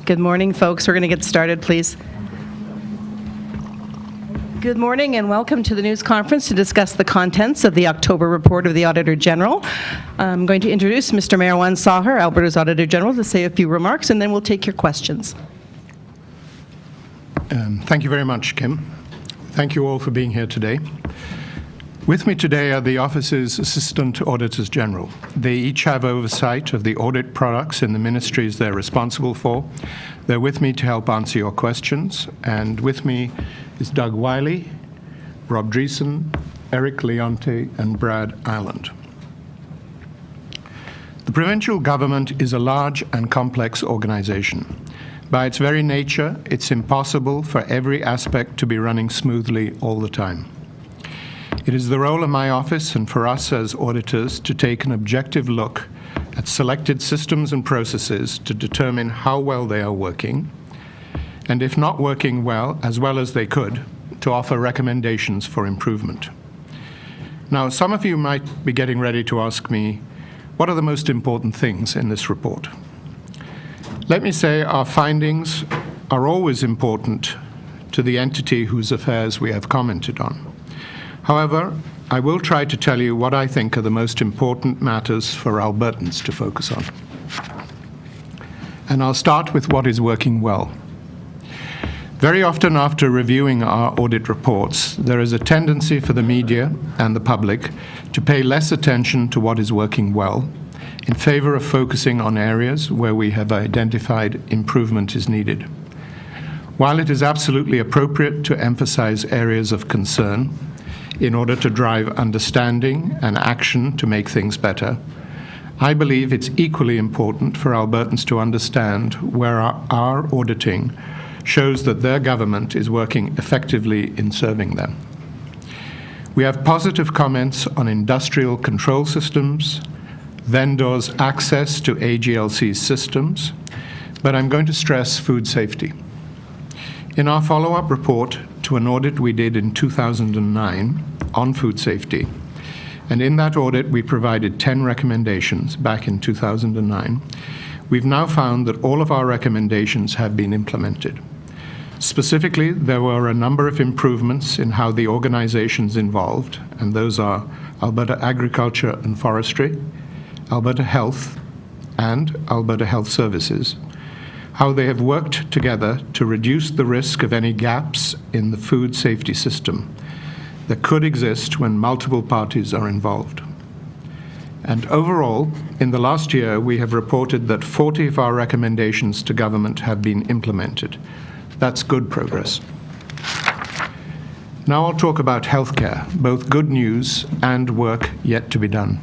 Good morning, folks. We're going to get started, please. Good morning and welcome to the news conference to discuss the contents of the October report of the Auditor General. I'm going to introduce Mr. Marwan Sahar, Alberta's Auditor General, to say a few remarks, and then we'll take your questions. Thank you very much, Kim. Thank you all for being here today. With me today are the office's Assistant Auditors General. They each have oversight of the audit products in the ministries they're responsible for. They're with me to help answer your questions. And with me is Doug Wiley, Rob Dreesen, Eric Leonte, and Brad Ireland. The provincial government is a large and complex organization. By its very nature, it's impossible for every aspect to be running smoothly all the time. It is the role of my office and for us as auditors to take an objective look at selected systems and processes to determine how well they are working, and if not working well as they could, to offer recommendations for improvement. Now, some of you might be getting ready to ask me, what are the most important things in this report? Let me say our findings are always important to the entity whose affairs we have commented on. However, I will try to tell you what I think are the most important matters for Albertans to focus on. And I'll start with what is working well. Very often after reviewing our audit reports, there is a tendency for the media and the public to pay less attention to what is working well in favor of focusing on areas where we have identified improvement is needed. While it is absolutely appropriate to emphasize areas of concern, in order to drive understanding and action to make things better, I believe it's equally important for Albertans to understand where our auditing shows that their government is working effectively in serving them. We have positive comments on industrial control systems, vendors' access to AGLC systems, but I'm going to stress food safety. In our follow-up report to an audit we did in 2009 on food safety, and in that audit we provided 10 recommendations back in 2009, we've now found that all of our recommendations have been implemented. Specifically, there were a number of improvements in how the organizations involved, and those are Alberta Agriculture and Forestry, Alberta Health, and Alberta Health Services, how they have worked together to reduce the risk of any gaps in the food safety system that could exist when multiple parties are involved. And overall, in the last year, we have reported that 40 of our recommendations to government have been implemented. That's good progress. Now I'll talk about healthcare, both good news and work yet to be done.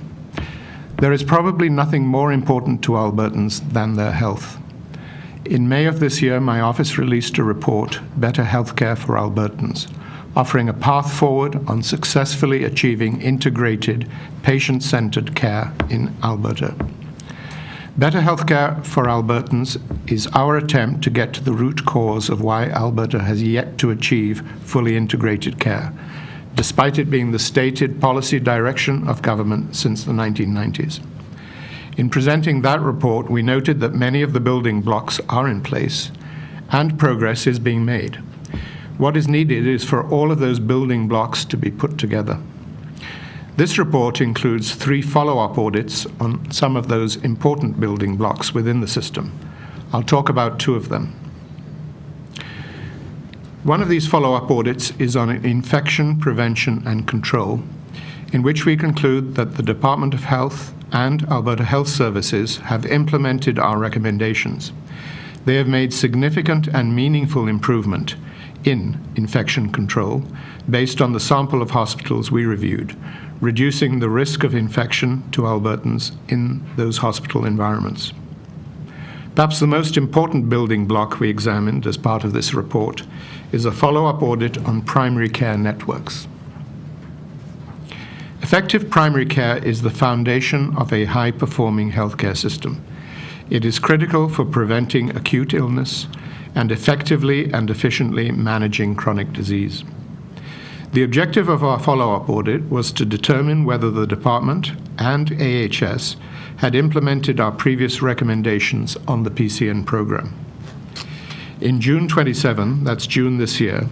There is probably nothing more important to Albertans than their health. In May of this year, my office released a report, Better Healthcare for Albertans, offering a path forward on successfully achieving integrated, patient-centered care in Alberta. Better Healthcare for Albertans is our attempt to get to the root cause of why Alberta has yet to achieve fully integrated care, despite it being the stated policy direction of government since the 1990s. In presenting that report, we noted that many of the building blocks are in place and progress is being made. What is needed is for all of those building blocks to be put together. This report includes 3 follow-up audits on some of those important building blocks within the system. I'll talk about 2 of them. One of these follow-up audits is on infection prevention and control, in which we conclude that the Department of Health and Alberta Health Services have implemented our recommendations. They have made significant and meaningful improvement in infection control based on the sample of hospitals we reviewed, reducing the risk of infection to Albertans in those hospital environments. Perhaps the most important building block we examined as part of this report is a follow-up audit on primary care networks. Effective primary care is the foundation of a high-performing healthcare system. It is critical for preventing acute illness and effectively and efficiently managing chronic disease. The objective of our follow-up audit was to determine whether the department and AHS had implemented our previous recommendations on the PCN program. In June 27, that's June this year,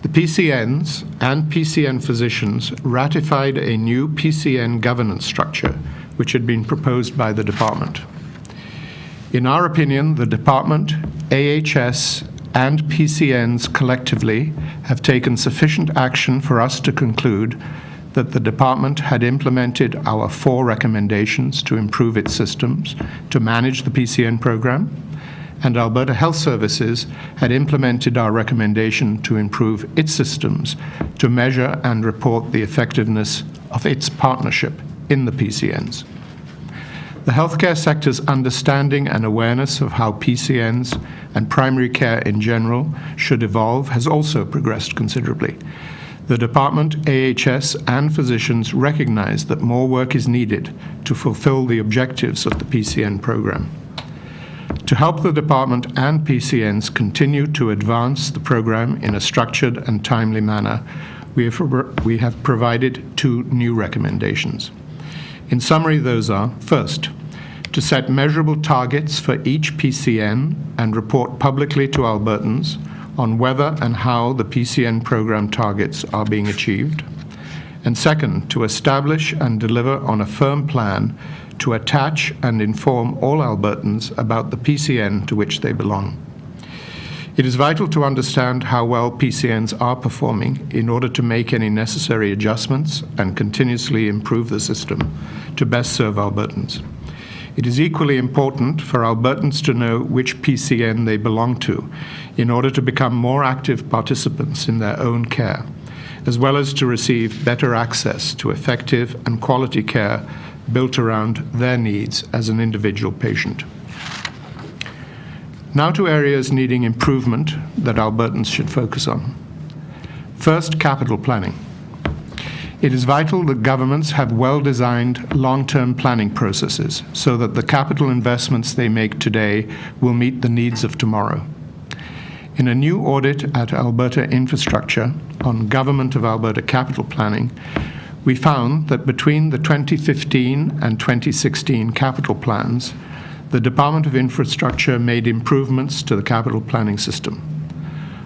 the PCNs and PCN physicians ratified a new PCN governance structure, which had been proposed by the department. In our opinion, the department, AHS, and PCNs collectively have taken sufficient action for us to conclude that the department had implemented our 4 recommendations to improve its systems to manage the PCN program, and Alberta Health Services had implemented our recommendation to improve its systems to measure and report the effectiveness of its partnership in the PCNs. The healthcare sector's understanding and awareness of how PCNs and primary care in general should evolve has also progressed considerably. The department, AHS, and physicians recognize that more work is needed to fulfill the objectives of the PCN program. To help the department and PCNs continue to advance the program in a structured and timely manner, we have provided 2 new recommendations. In summary, those are, first, to set measurable targets for each PCN and report publicly to Albertans on whether and how the PCN program targets are being achieved. And second, to establish and deliver on a firm plan to attach and inform all Albertans about the PCN to which they belong. It is vital to understand how well PCNs are performing in order to make any necessary adjustments and continuously improve the system to best serve Albertans. It is equally important for Albertans to know which PCN they belong to in order to become more active participants in their own care, as well as to receive better access to effective and quality care built around their needs as an individual patient. Now to areas needing improvement that Albertans should focus on. First, capital planning. It is vital that governments have well-designed long-term planning processes so that the capital investments they make today will meet the needs of tomorrow. In a new audit at Alberta Infrastructure on Government of Alberta capital planning, we found that between the 2015 and 2016 capital plans, the Department of Infrastructure made improvements to the capital planning system.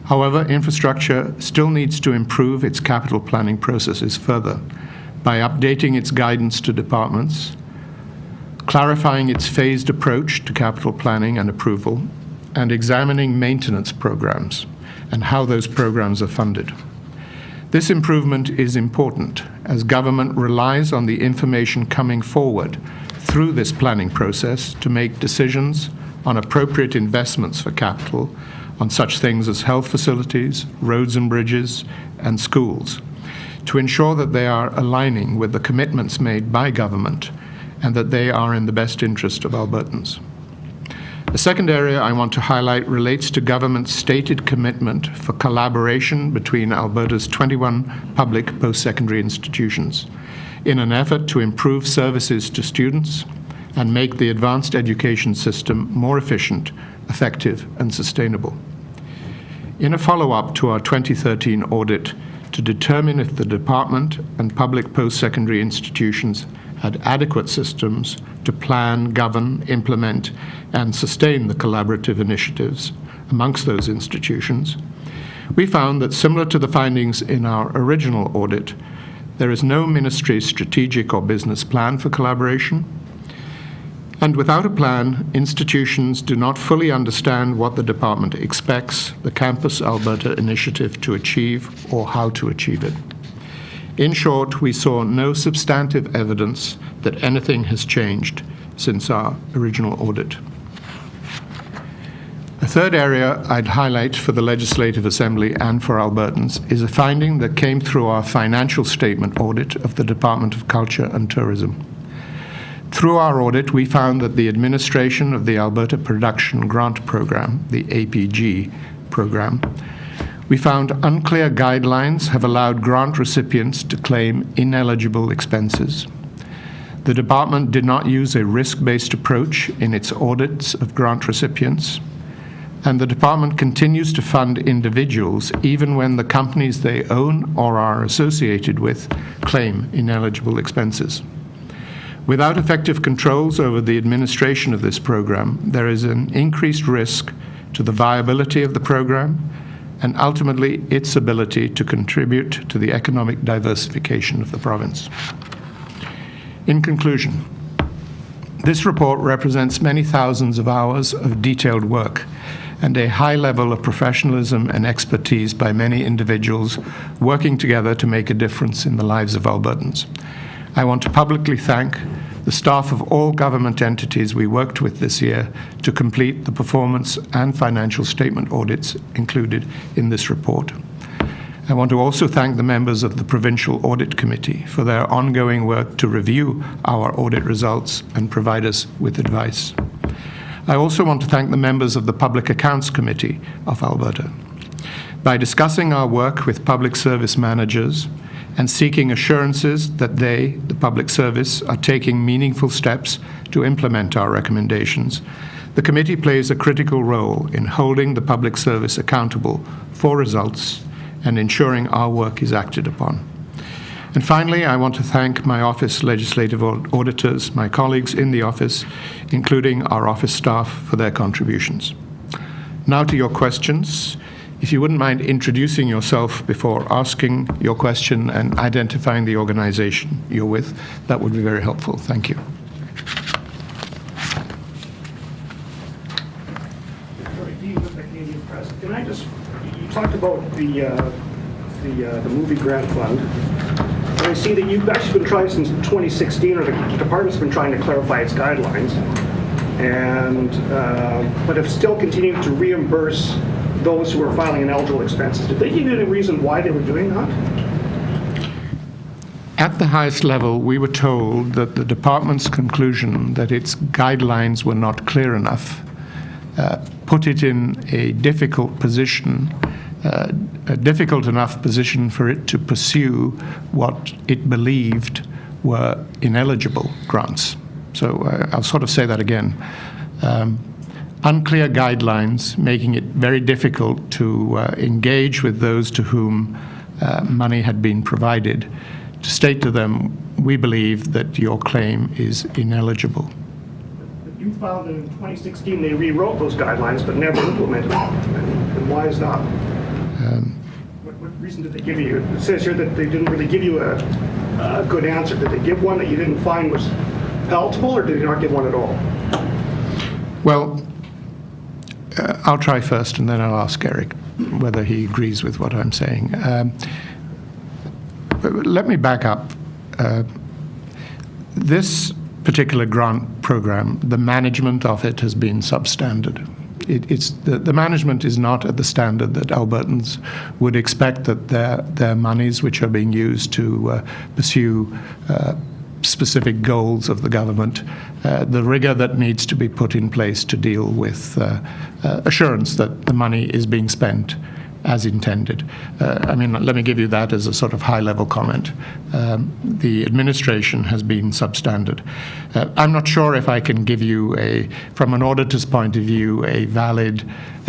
However, infrastructure still needs to improve its capital planning processes further by updating its guidance to departments, clarifying its phased approach to capital planning and approval, and examining maintenance programs and how those programs are funded. This improvement is important as government relies on the information coming forward through this planning process to make decisions on appropriate investments for capital on such things as health facilities, roads and bridges, and schools, to ensure that they are aligning with the commitments made by government and that they are in the best interest of Albertans. The second area I want to highlight relates to government's stated commitment for collaboration between Alberta's 21 public post-secondary institutions in an effort to improve services to students and make the advanced education system more efficient, effective, and sustainable. In a follow-up to our 2013 audit to determine if the department and public post-secondary institutions had adequate systems to plan, govern, implement, and sustain the collaborative initiatives amongst those institutions, we found that similar to the findings in our original audit, there is no ministry strategic or business plan for collaboration. And without a plan, institutions do not fully understand what the department expects the Campus Alberta initiative to achieve or how to achieve it. In short, we saw no substantive evidence that anything has changed since our original audit. A third area I'd highlight for the Legislative Assembly and for Albertans is a finding that came through our financial statement audit of the Department of Culture and Tourism. Through our audit, we found that the administration of the Alberta Production Grant Program, the APG program, we found unclear guidelines have allowed grant recipients to claim ineligible expenses. The department did not use a risk-based approach in its audits of grant recipients, and the department continues to fund individuals even when the companies they own or are associated with claim ineligible expenses. Without effective controls over the administration of this program, there is an increased risk to the viability of the program, and ultimately its ability to contribute to the economic diversification of the province. In conclusion, this report represents many thousands of hours of detailed work and a high level of professionalism and expertise by many individuals working together to make a difference in the lives of Albertans. I want to publicly thank the staff of all government entities we worked with this year to complete the performance and financial statement audits included in this report. I want to also thank the members of the Provincial Audit Committee for their ongoing work to review our audit results and provide us with advice. I also want to thank the members of the Public Accounts Committee of Alberta. By discussing our work with public service managers and seeking assurances that they, the public service, are taking meaningful steps to implement our recommendations, the committee plays a critical role in holding the public service accountable for results and ensuring our work is acted upon. And finally, I want to thank my office legislative auditors, my colleagues in the office, including our office staff, for their contributions. Now to your questions. If you wouldn't mind introducing yourself before asking your question and identifying the organization you're with, that would be very helpful. Thank you. Dean with the Canadian Press. Can I just, you talked about the movie grant fund. And I see that you've actually been trying since 2016, or the department's been trying to clarify its guidelines, and but have still continued to reimburse those who are filing ineligible expenses. Did they give you any reason why they were doing that? At the highest level, we were told that the department's conclusion that its guidelines were not clear enough put it in a difficult position, a difficult enough position for it to pursue what it believed were ineligible grants. So I'll sort of say that again. Unclear guidelines, making it very difficult to engage with those to whom money had been provided, to state to them, we believe that your claim is ineligible. But you found that in 2016 they rewrote those guidelines but never implemented them. And why is that? What reason did they give you? It says here that they didn't really give you a good answer. Did they give one that you didn't find was palatable, or did they not give one at all? Well, I'll try first, and then I'll ask Eric whether he agrees with what I'm saying. Let me back up. This particular grant program, the management of it has been substandard. The management is not at the standard that Albertans would expect that their monies, which are being used to pursue specific goals of the government, the rigor that needs to be put in place to deal with assurance that the money is being spent as intended. I mean, let me give you that as a sort of high-level comment. The administration has been substandard. I'm not sure if I can give you, from an auditor's point of view, a valid,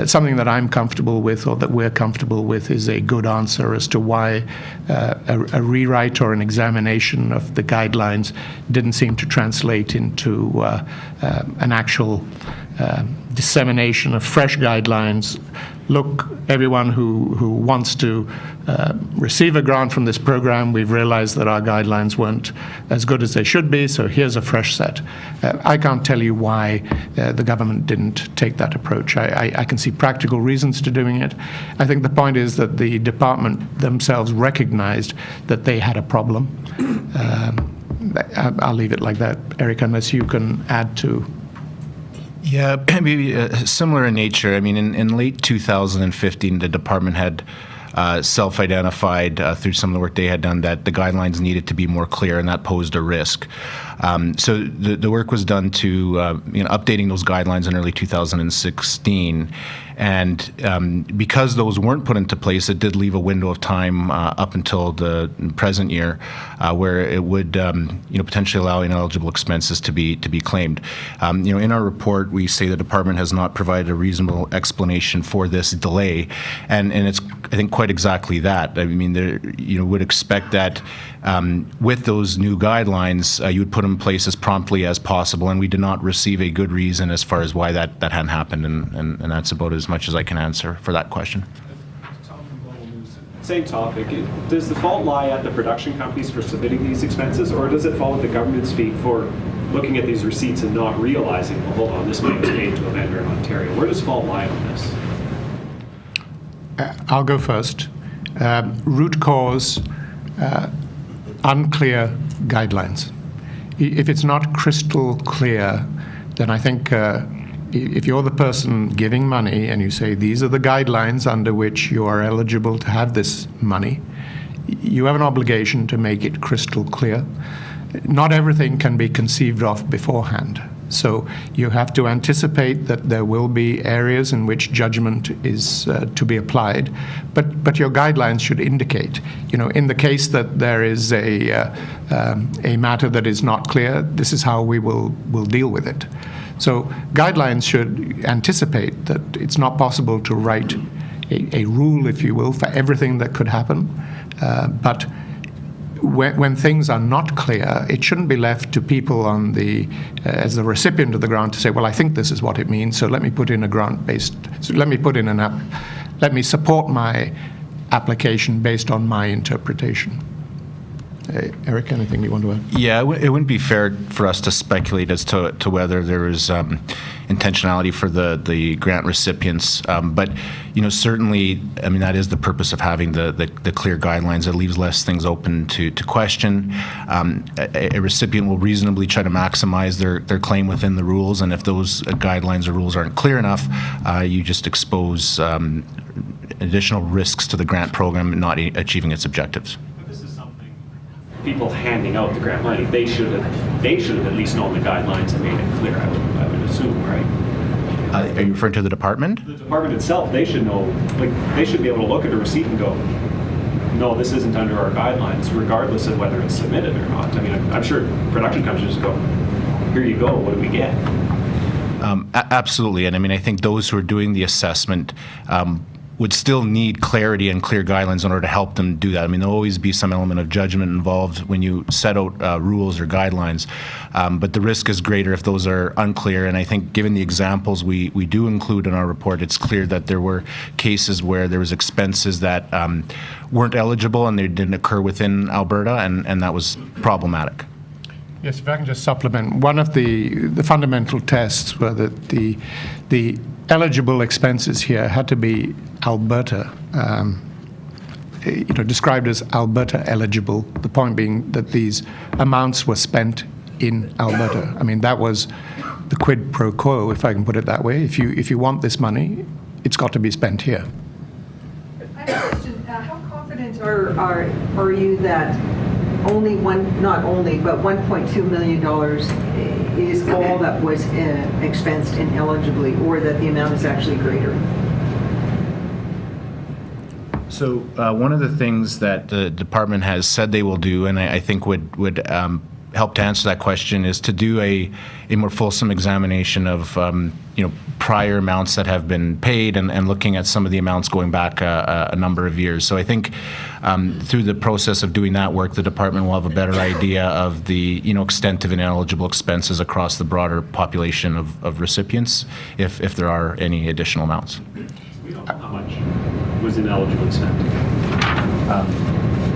something that I'm comfortable with or that we're comfortable with is a good answer as to why a rewrite or an examination of the guidelines didn't seem to translate into an actual dissemination of fresh guidelines. Look, everyone who wants to receive a grant from this program, we've realized that our guidelines weren't as good as they should be, so here's a fresh set. I can't tell you why the government didn't take that approach. I can see practical reasons to doing it. I think the point is that the department themselves recognized that they had a problem. I'll leave it like that, Eric, unless you can add to. Yeah, maybe similar in nature. I mean, in late 2015, the department had self-identified through some of the work they had done that the guidelines needed to be more clear, and that posed a risk. So the work was done to updating those guidelines in early 2016. And because those weren't put into place, it did leave a window of time up until the present year where it would potentially allow ineligible expenses to be claimed. In our report, we say the department has not provided a reasonable explanation for this delay, and it's, I think, quite quite exactly that. I mean, there, would expect that with those new guidelines, you would put them in place as promptly as possible, and we did not receive a good reason as far as why that hadn't happened, and that's about as much as I can answer for that question. Same topic. Does the fault lie at the production companies for submitting these expenses, or does it fall at the government's feet for looking at these receipts and not realizing, well, hold on, this money was paid to a vendor in Ontario? Where does fault lie on this? I'll go first. Root cause, unclear guidelines. If it's not crystal clear, then I think if you're the person giving money and you say these are the guidelines under which you are eligible to have this money, you have an obligation to make it crystal clear. Not everything can be conceived of beforehand. So you have to anticipate that there will be areas in which judgment is to be applied, but your guidelines should indicate, in the case that there is a matter that is not clear, this is how we will deal with it. So guidelines should anticipate that it's not possible to write a rule, if you will, for everything that could happen, but when things are not clear, it shouldn't be left to people on as the recipient of the grant to say, well, I think this is what it means, so let me put in a grant-based, let me support my application based on my interpretation. Eric, anything you want to add? Yeah, it wouldn't be fair for us to speculate as to whether there is intentionality for the grant recipients, but certainly, I mean, that is the purpose of having the clear guidelines. It leaves less things open to question. A recipient will reasonably try to maximize their claim within the rules, and if those guidelines or rules aren't clear enough, you just expose additional risks to the grant program not achieving its objectives. People handing out the grant money, they should have at least known the guidelines and made it clear, I would assume, right? Are you referring to the department? The department itself, they should know, they should be able to look at a receipt and go, no, this isn't under our guidelines, regardless of whether it's submitted or not. I mean, I'm sure production companies just go, here you go, what do we get? Absolutely, and I mean, I think those who are doing the assessment would still need clarity and clear guidelines in order to help them do that. I mean, there'll always be some element of judgment involved when you set out rules or guidelines, but the risk is greater if those are unclear. And I think given the examples we do include in our report, it's clear that there were cases where there was expenses that weren't eligible and they didn't occur within Alberta, and that was problematic. Yes, if I can just supplement, one of the fundamental tests were that the eligible expenses here had to be Alberta, described as Alberta eligible, the point being that these amounts were spent in Alberta. I mean, that was the quid pro quo, if I can put it that way. If you want this money, it's got to be spent here. I have a question. How confident are you that not only, but $1.2 million is all that was expensed ineligibly, or that the amount is actually greater? So one of the things that the department has said they will do, and I think would help to answer that question, is to do a more fulsome examination of prior amounts that have been paid and looking at some of the amounts going back a number of years. So I think through the process of doing that work, the department will have a better idea of the extent of ineligible expenses across the broader population of recipients, if there are any additional amounts. We don't know how much was ineligible spent.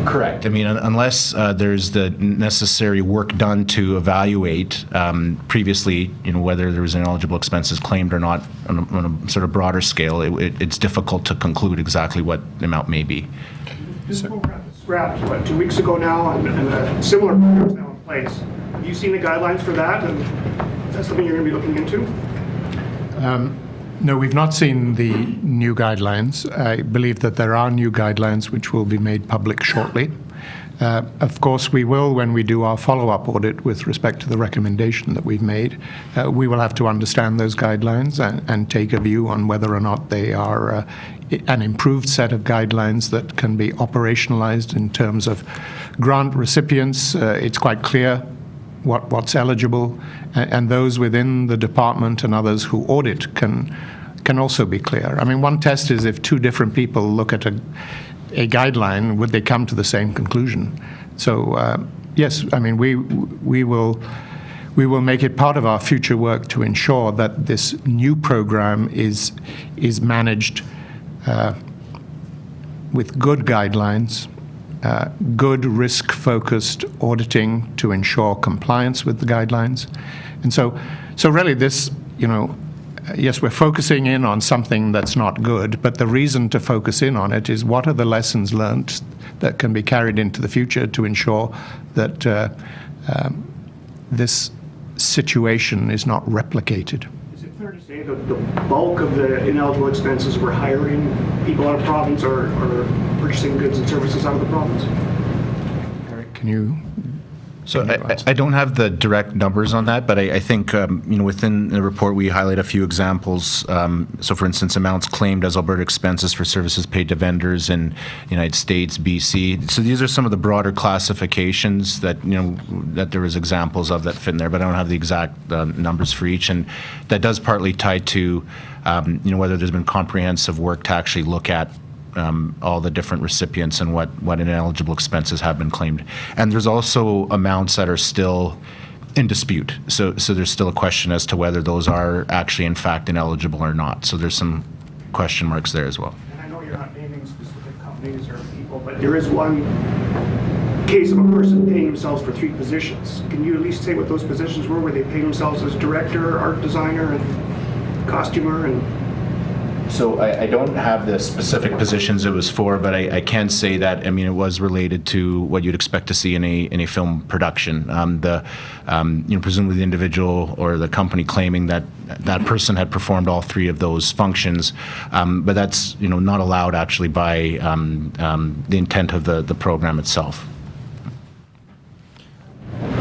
Correct. I mean, unless there's the necessary work done to evaluate previously, whether there was ineligible expenses claimed or not on a sort of broader scale, it's difficult to conclude exactly what the amount may be. This program was scrapped, 2 weeks ago now, and a similar program is now in place. Have you seen the guidelines for that, and is that something you're going to be looking into? No, we've not seen the new guidelines. I believe that there are new guidelines which will be made public shortly. Of course, we will, when we do our follow-up audit with respect to the recommendation that we've made, we will have to understand those guidelines and take a view on whether or not they are an improved set of guidelines that can be operationalized in terms of grant recipients. It's quite clear what's eligible, and those within the department and others who audit can also be clear. I mean, one test is if two different people look at a guideline, would they come to the same conclusion? So yes, I mean, we will make it part of our future work to ensure that this new program is managed with good guidelines, good risk-focused auditing to ensure compliance with the guidelines. And so really this, yes, we're focusing in on something that's not good, but the reason to focus in on it is what are the lessons learned that can be carried into the future to ensure that this situation is not replicated. Is it fair to say that the bulk of the ineligible expenses were hiring people out of province or purchasing goods and services out of the province? Eric, can you? So I don't have the direct numbers on that, but I think within the report we highlight a few examples. So, for instance, amounts claimed as Alberta expenses for services paid to vendors in the United States, BC. So these are some of the broader classifications that that there is examples of that fit in there, but I don't have the exact numbers for each, and that does partly tie to whether there's been comprehensive work to actually look at all the different recipients and what ineligible expenses have been claimed. And there's also amounts that are still in dispute. So there's still a question as to whether those are actually in fact ineligible or not. So there's some question marks there as well. And I know you're not naming specific companies or people, but there is one case of a person paying themselves for 3 positions. Can you at least say what those positions were? Were they paying themselves as director, art designer, and costumer, and So I don't have the specific positions it was for, but I can say that it was related to what you'd expect to see in a film production. Presumably the individual or the company claiming that that person had performed all 3 of those functions, but that's not allowed actually by the intent of the program itself.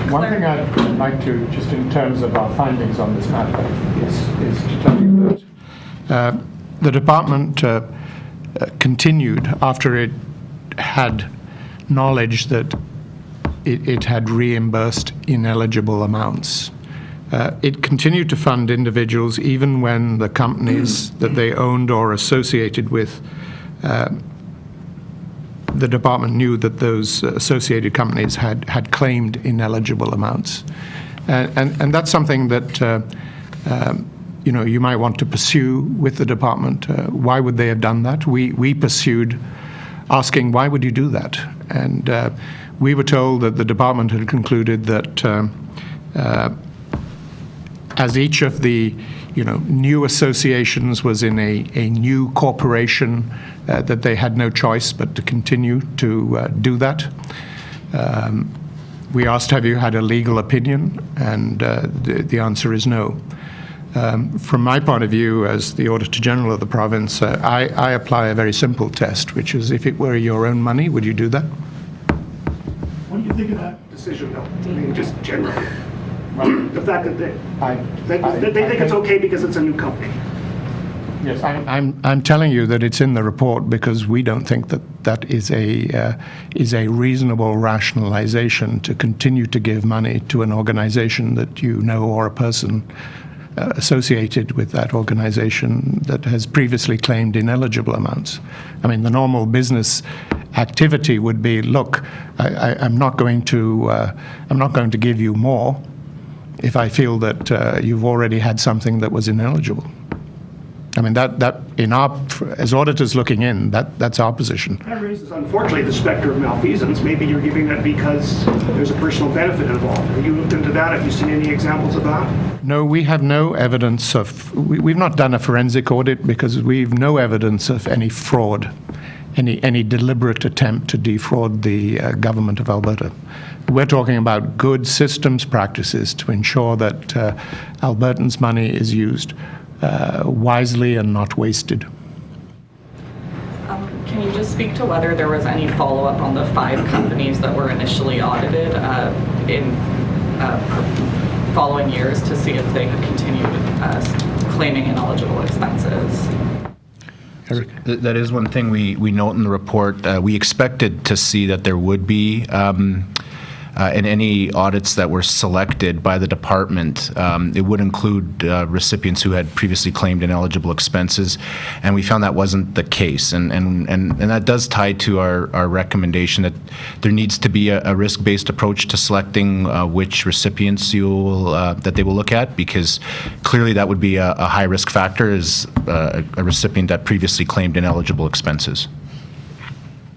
One thing I'd like to, just in terms of our findings on this matter, is to tell you that the department continued after it had knowledge that it had reimbursed ineligible amounts. It continued to fund individuals even when the companies that they owned or associated with, the department knew that those associated companies had claimed ineligible amounts. And that's something that you might want to pursue with the department. Why would they have done that? We pursued asking, why would you do that? And we were told that the department had concluded that as each of the new associations was in a new corporation, that they had no choice but to continue to do that. We asked, have you had a legal opinion? And the answer is no. From my point of view as the Auditor General of the province, I apply a very simple test, which is if it were your own money, would you do that? what do you think of that decision, though? I mean, just generally. The fact that they think it's okay because it's a new company. Yes, I'm telling you that it's in the report because we don't think that is a reasonable rationalization to continue to give money to an organization that or a person associated with that organization that has previously claimed ineligible amounts. I mean, the normal business activity would be, look, I'm not going to give you more if I feel that you've already had something that was ineligible. I mean, that in as auditors looking in, that's our position. That raises, unfortunately, the specter of malfeasance. Maybe you're giving that because there's a personal benefit involved. Have you looked into that? Have you seen any examples of that? No, we have no evidence of, we've not done a forensic audit because we've no evidence of any fraud, any deliberate attempt to defraud the government of Alberta. We're talking about good systems practices to ensure that Albertans' money is used wisely and not wasted. Can you just speak to whether there was any follow-up on the 5 companies that were initially audited in following years to see if they had continued claiming ineligible expenses? Eric? That is one thing we note in the report. We expected to see that there would be in any audits that were selected by the department, it would include recipients who had previously claimed ineligible expenses, and we found that wasn't the case. And that does tie to our recommendation that there needs to be a risk-based approach to selecting which recipients that they will look at, because clearly that would be a high-risk factor as a recipient that previously claimed ineligible expenses.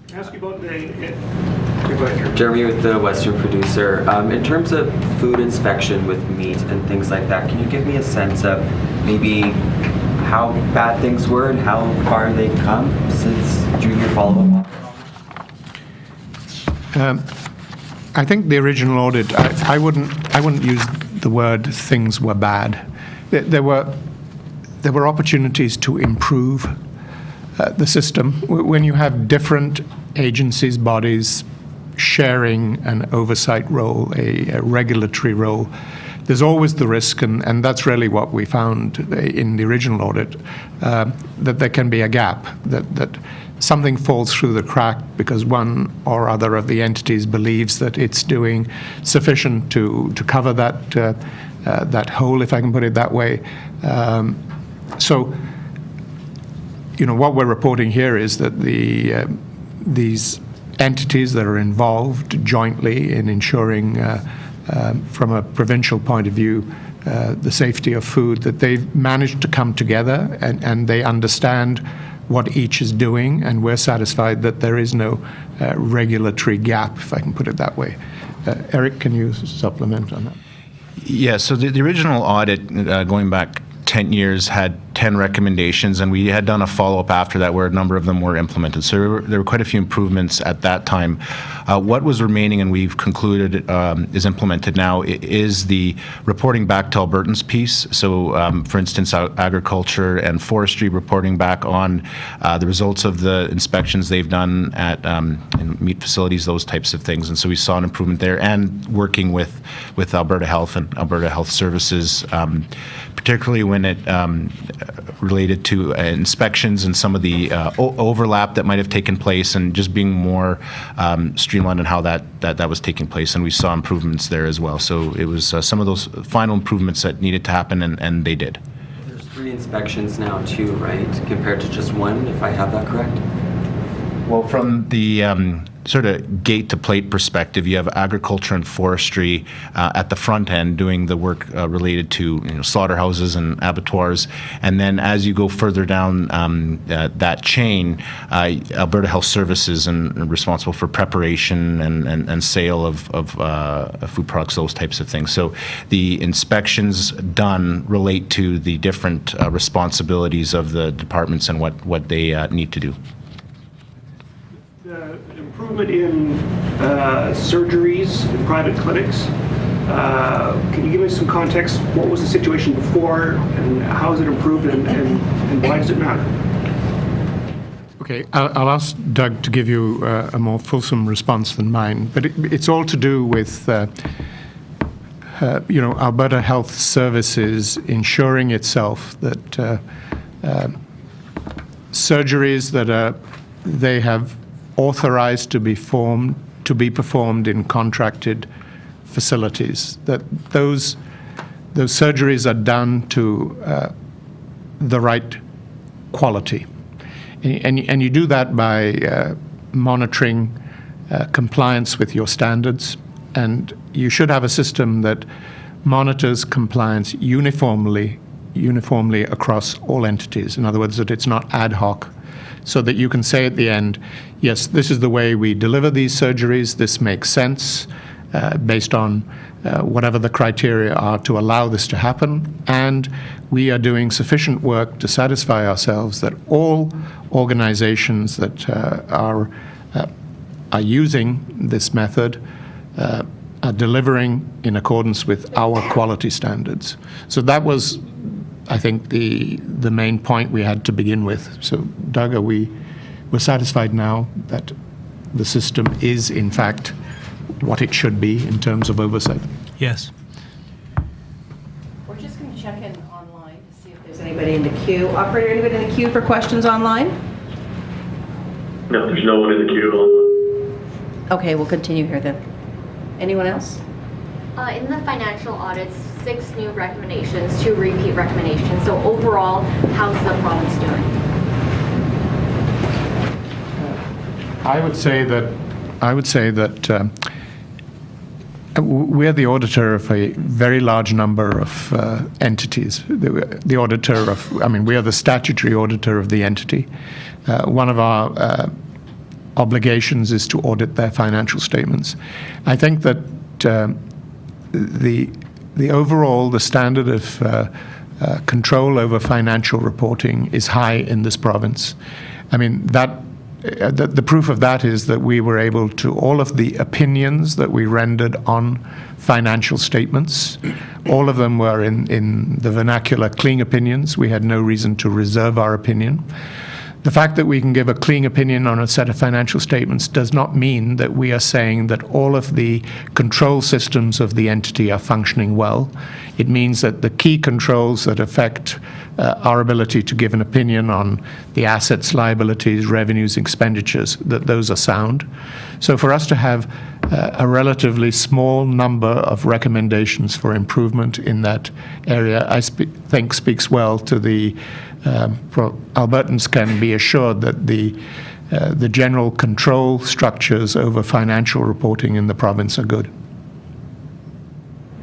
Can I ask you about the... Jeremy with the Western Producer. In terms of food inspection with meat and things like that, can you give me a sense of maybe how bad things were and how far they've come since during your follow-up? I think the original audit, I wouldn't use the word things were bad. There were opportunities to improve the system. When you have different agencies, bodies sharing an oversight role, a regulatory role, there's always the risk, and that's really what we found in the original audit, that there can be a gap, that something falls through the crack because one or other of the entities believes that it's doing sufficient to cover that hole, if I can put it that way. So, what we're reporting here is that these entities that are involved jointly in ensuring, from a provincial point of view, the safety of food, that they've managed to come together and they understand what each is doing, and we're satisfied that there is no regulatory gap, if I can put it that way. Eric, can you supplement on that? Yeah, so the original audit, going back 10 years, had 10 recommendations, and we had done a follow-up after that where a number of them were implemented. So there were quite a few improvements at that time. What was remaining, and we've concluded is implemented now, is the reporting back to Albertans piece. So, for instance, agriculture and forestry reporting back on the results of the inspections they've done at in meat facilities, those types of things. And so we saw an improvement there, and working with Alberta Health and Alberta Health Services, particularly when it related to inspections and some of the overlap that might have taken place, and just being more streamlined in how that was taking place. And we saw improvements there as well. So it was some of those final improvements that needed to happen, and they did. There's 3 inspections now too, right? Compared to just 1, if I have that correct? Well, from the sort of gate to plate perspective, you have agriculture and forestry at the front end doing the work related to slaughterhouses and abattoirs, and then as you go further down that chain, Alberta Health Services and responsible for preparation and sale of food products, those types of things. So the inspections done relate to the different responsibilities of the departments and what they need to do. Improvement in surgeries in private clinics. Can you give me some context? What was the situation before, and how has it improved, and why does it matter? Okay, I'll ask Doug to give you a more fulsome response than mine, but it's all to do with Alberta Health Services ensuring itself that surgeries that they have authorized to be performed in contracted facilities, that those surgeries are done to the right quality. And you do that by monitoring compliance with your standards, and you should have a system that monitors compliance uniformly across all entities. In other words, that it's not ad hoc, so that you can say at the end, yes, this is the way we deliver these surgeries, this makes sense based on whatever the criteria are to allow this to happen, and we are doing sufficient work to satisfy ourselves that all organizations that are using this method are delivering in accordance with our quality standards. So that was, I think, the main point we had to begin with. So, Doug, we're satisfied now that the system is, in fact, what it should be in terms of oversight? Yes. We're just going to check in online to see if there's anybody in the queue. Operator, anybody in the queue for questions online? No, there's no one in the queue. Okay, we'll continue here then. Anyone else? In the financial audits, 6 new recommendations, 2 repeat recommendations. So overall, how's the province doing? I would say that we're the auditor of a very large number of entities. The auditor of, I mean, we are the statutory auditor of the entity. One of our obligations is to audit their financial statements. I think that the overall, the standard of control over financial reporting is high in this province. I mean, the proof of that is that we were able to, all of the opinions that we rendered on financial statements, all of them were in the vernacular clean opinions. We had no reason to reserve our opinion. The fact that we can give a clean opinion on a set of financial statements does not mean that we are saying that all of the control systems of the entity are functioning well. It means that the key controls that affect our ability to give an opinion on the assets, liabilities, revenues, expenditures, that those are sound. So for us to have a relatively small number of recommendations for improvement in that area, I think speaks well to the Albertans can be assured that the general control structures over financial reporting in the province are good.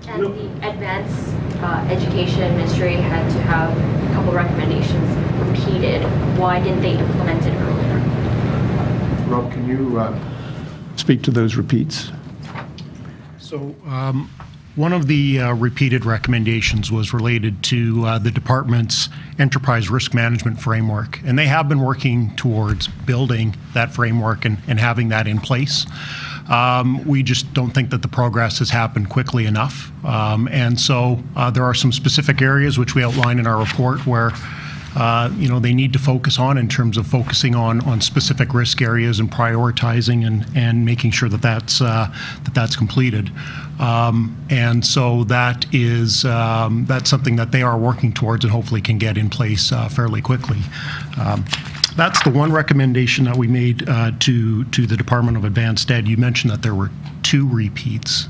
And the advanced education ministry had to have a couple recommendations repeated. Why didn't they implement it earlier? Rob, can you speak to those repeats? So one of the repeated recommendations was related to the department's enterprise risk management framework. And they have been working towards building that framework and having that in place. We just don't think that the progress has happened quickly enough. And so there are some specific areas which we outline in our report where they need to focus on in terms of focusing on specific risk areas and prioritizing and making sure that that's completed. And so that's something that they are working towards and hopefully can get in place fairly quickly. That's the one recommendation that we made to the Department of Advanced Ed. You mentioned that there were 2 repeats.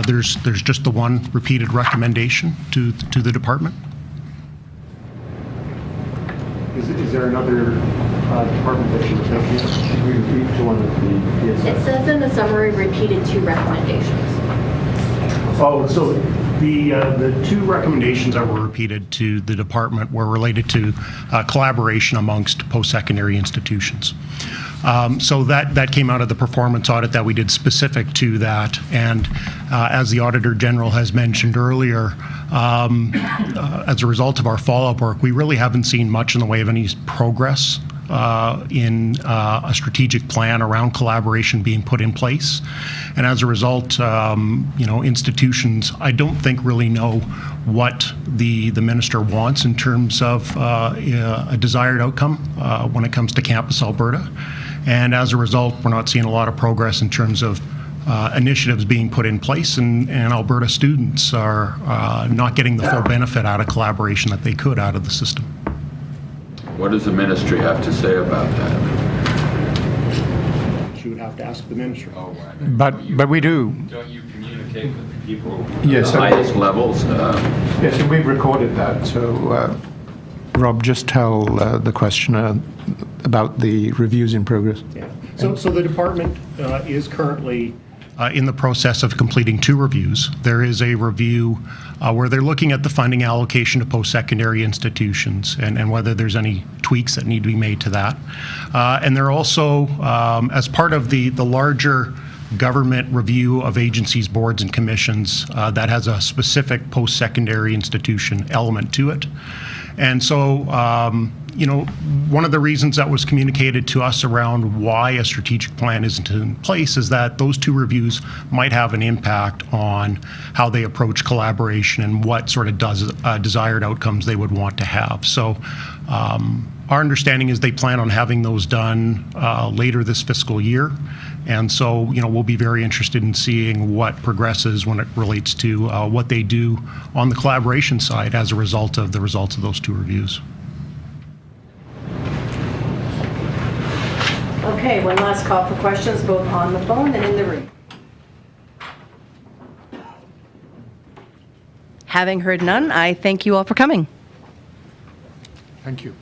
There's just the one repeated recommendation to the department. Is there another department that you would think should we repeat to one of the It says in the summary repeated 2 recommendations. Oh, so the 2 recommendations that were repeated to the department were related to collaboration amongst post-secondary institutions. So that came out of the performance audit that we did specific to that. And as the Auditor General has mentioned earlier, as a result of our follow-up work, we really haven't seen much in the way of any progress in a strategic plan around collaboration being put in place. And as a result, institutions, I don't think really know what the minister wants in terms of a desired outcome when it comes to Campus Alberta. And as a result, we're not seeing a lot of progress in terms of initiatives being put in place, and Alberta students are not getting the full benefit out of collaboration that they could out of the system. What does the ministry have to say about that? You would have to ask the minister. But we do. Don't you communicate with the people Yes, at the highest levels? Yes, and we've recorded that. So, Rob, just tell the questioner about the reviews in progress. Yeah. So the department is currently in the process of completing 2 reviews. There is a review where they're looking at the funding allocation to post-secondary institutions and whether there's any tweaks that need to be made to that. And they're also, as part of the larger government review of agencies, boards, and commissions, that has a specific post-secondary institution element to it. And so, one of the reasons that was communicated to us around why a strategic plan isn't in place is that those 2 reviews might have an impact on how they approach collaboration and what sort of desired outcomes they would want to have. So our understanding is they plan on having those done later this fiscal year. And so, we'll be very interested in seeing what progresses when it relates to what they do on the collaboration side as a result of the results of those 2 reviews. Okay, one last call for questions, both on the phone and in the room. Having heard none, I thank you all for coming. Thank you.